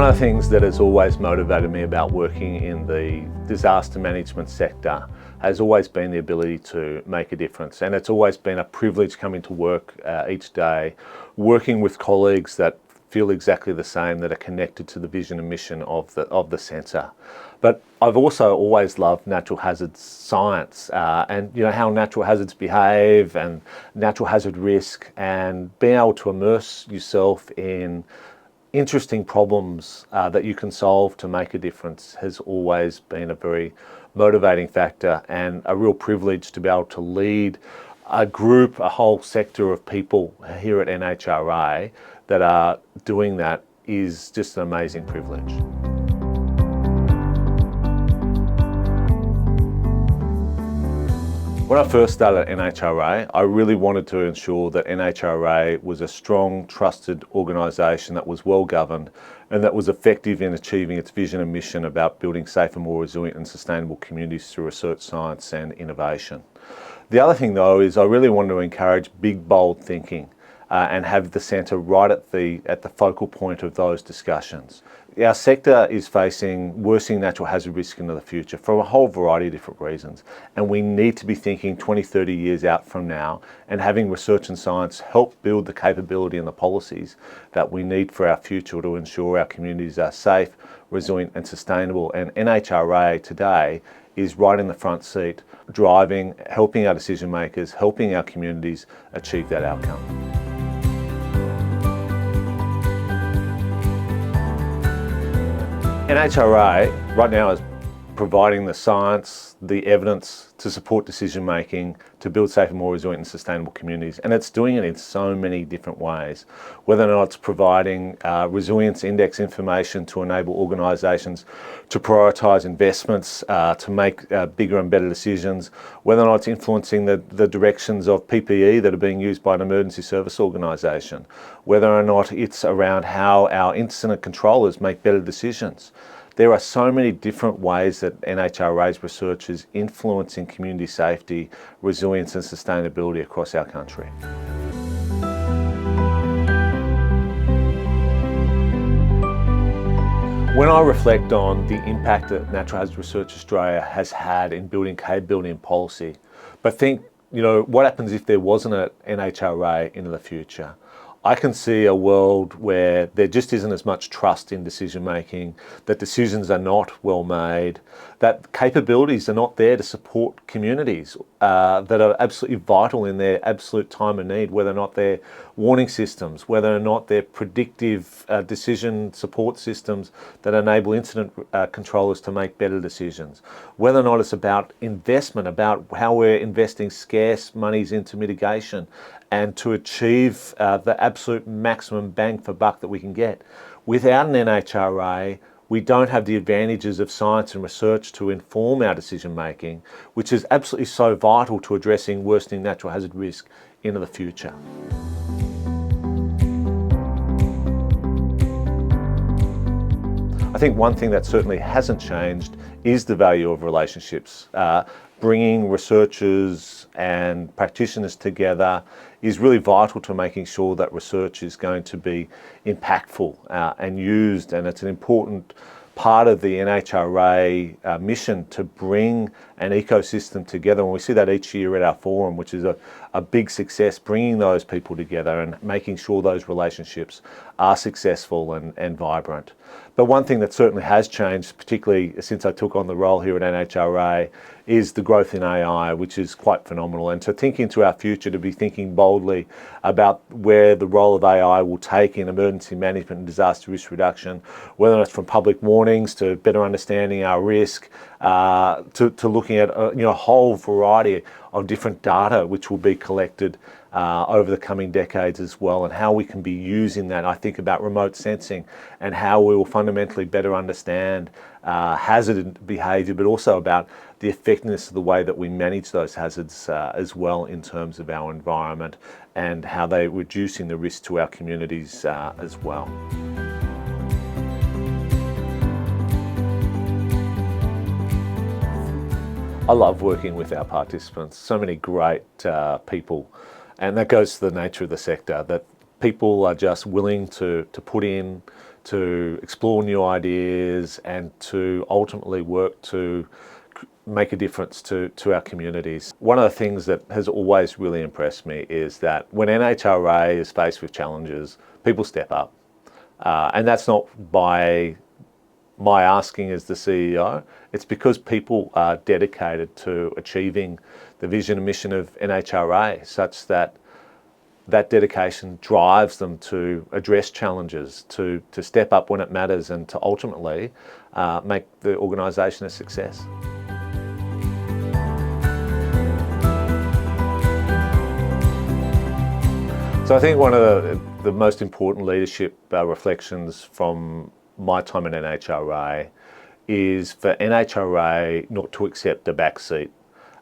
One of the things that has always motivated me about working in the disaster management sector has always been the ability to make a difference, and it's always been a privilege coming to work each day, working with colleagues that feel exactly the same, that are connected to the vision and mission of the centre. But I've also always loved natural hazards science and how natural hazards behave and natural hazard risk, and being able to immerse yourself in interesting problems that you can solve to make a difference has always been a very motivating factor, and a real privilege to be able to lead a group, a whole sector of people here at NHRA that are doing that is just an amazing privilege. When I first started at NHRA, I really wanted to ensure that NHRA was a strong, trusted organisation that was well governed and that was effective in achieving its vision and mission about building safer, more resilient and sustainable communities through research, science and innovation. The other thing though is I really wanted to encourage big, bold thinking and have the centre right at the focal point of those discussions. Our sector is facing worsening natural hazard risk into the future for a whole variety of different reasons, and we need to be thinking 20, 30 years out from now and having research and science help build the capability and the policies that we need for our future to ensure our communities are safe, resilient and sustainable. And NHRA today is right in the front seat, driving, helping our decision makers, helping our communities achieve that outcome. NHRA right now is providing the science, the evidence to support decision making, to build safer, more resilient and sustainable communities, and it's doing it in so many different ways. Whether or not it's providing resilience index information to enable organisations to prioritise investments, to make bigger and better decisions, whether or not it's influencing the directions of PPE that are being used by an emergency service organisation, whether or not it's around how our incident controllers make better decisions. There are so many different ways that NHRA's research is influencing community safety, resilience and sustainability across our country. When I reflect on the impact that Natural Hazard Research Australia has had in building capability and policy, but think, what happens if there wasn't an NHRA into the future? I can see a world where there just isn't as much trust in decision making, that decisions are not well made, that capabilities are not there to support communities that are absolutely vital in their absolute time of need, whether or not they're warning systems, whether or not they're predictive decision support systems that enable incident controllers to make better decisions, whether or not it's about investment, about how we're investing scarce monies into mitigation and to achieve the absolute maximum bang for buck that we can get. Without an NHRA, we don't have the advantages of science and research to inform our decision making, which is absolutely so vital to addressing worsening natural hazard risk into the future. I think one thing that certainly hasn't changed is the value of relationships. Bringing researchers and practitioners together is really vital to making sure that research is going to be impactful and used, and it's an important part of the NHRA mission to bring an ecosystem together. And we see that each year at our forum, which is a big success, bringing those people together and making sure those relationships are successful and vibrant. But one thing that certainly has changed, particularly since I took on the role here at NHRA, is the growth in AI, which is quite phenomenal. And to think into our future, to be thinking boldly about where the role of AI will take in emergency management and disaster risk reduction, whether it's from public warnings to better understanding our risk, to looking at a whole variety of different data which will be collected over the coming decades as well, and how we can be using that. I think about remote sensing and how we will fundamentally better understand hazard behaviour, but also about the effectiveness of the way that we manage those hazards as well in terms of our environment and how they're reducing the risk to our communities as well. I love working with our participants, so many great people, and that goes to the nature of the sector, that people are just willing to put in to explore new ideas and to ultimately work to make a difference to our communities. One of the things that has always really impressed me is that when NHRA is faced with challenges, people step up. And that's not by my asking as the CEO, it's because people are dedicated to achieving the vision and mission of NHRA, such that that dedication drives them to address challenges, to step up when it matters, and to ultimately make the organisation a success. So I think one of the most important leadership reflections from my time in NHRA is for NHRA not to accept a backseat,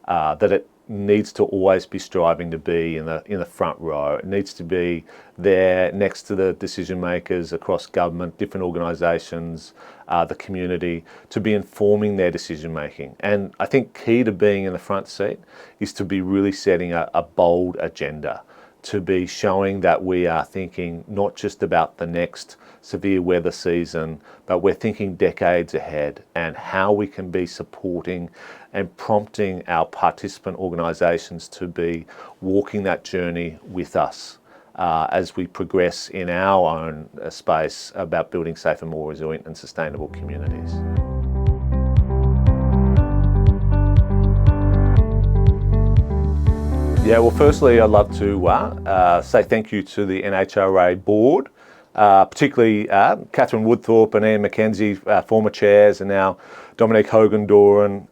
that it needs to always be striving to be in the front row. It needs to be there next to the decision makers across government, different organisations, the community, to be informing their decision making. And I think key to being in the front seat is to be really setting a bold agenda, to be showing that we are thinking not just about the next severe weather season, but we're thinking decades ahead, and how we can be supporting and prompting our participant organisations to be walking that journey with us as we progress in our own space about building safer, more resilient and sustainable communities. Yeah, well, firstly, I'd love to say thank you to the NHRA board, particularly Catherine Woodthorpe and Ian McKenzie, former chairs, and now Dominic Hogan-Doran,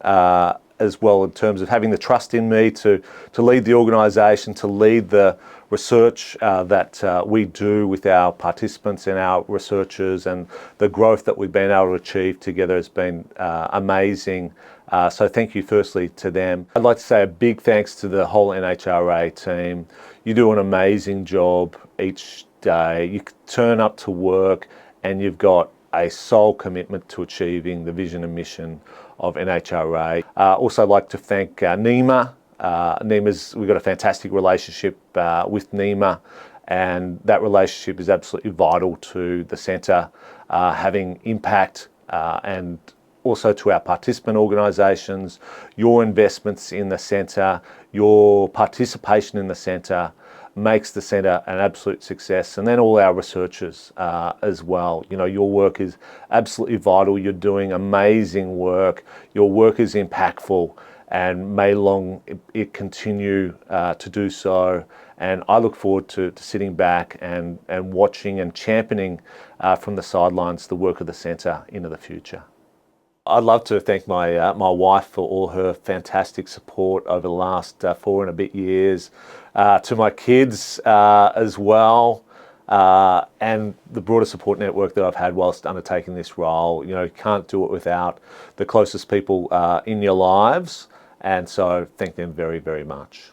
as well, in terms of having the trust in me to lead the organisation, to lead the research that we do with our participants and our researchers, and the growth that we've been able to achieve together has been amazing. So thank you firstly to them. I'd like to say a big thanks to the whole NHRA team. You do an amazing job each day. You turn up to work and you've got a sole commitment to achieving the vision and mission of NHRA. Also like to thank NEMA. We've got a fantastic relationship with NEMA, and that relationship is absolutely vital to the centre having impact, and also to our participant organisations. Your investments in the centre, your participation in the centre makes the centre an absolute success, and then all our researchers as well. You know, your work is absolutely vital. You're doing amazing work. Your work is impactful, and may long it continue to do so. And I look forward to sitting back and watching and championing from the sidelines the work of the centre into the future. I'd love to thank my wife for all her fantastic support over the last 4 and a bit years, to my kids as well, and the broader support network that I've had whilst undertaking this role. You know, you can't do it without the closest people in your lives, and so thank them very, very much.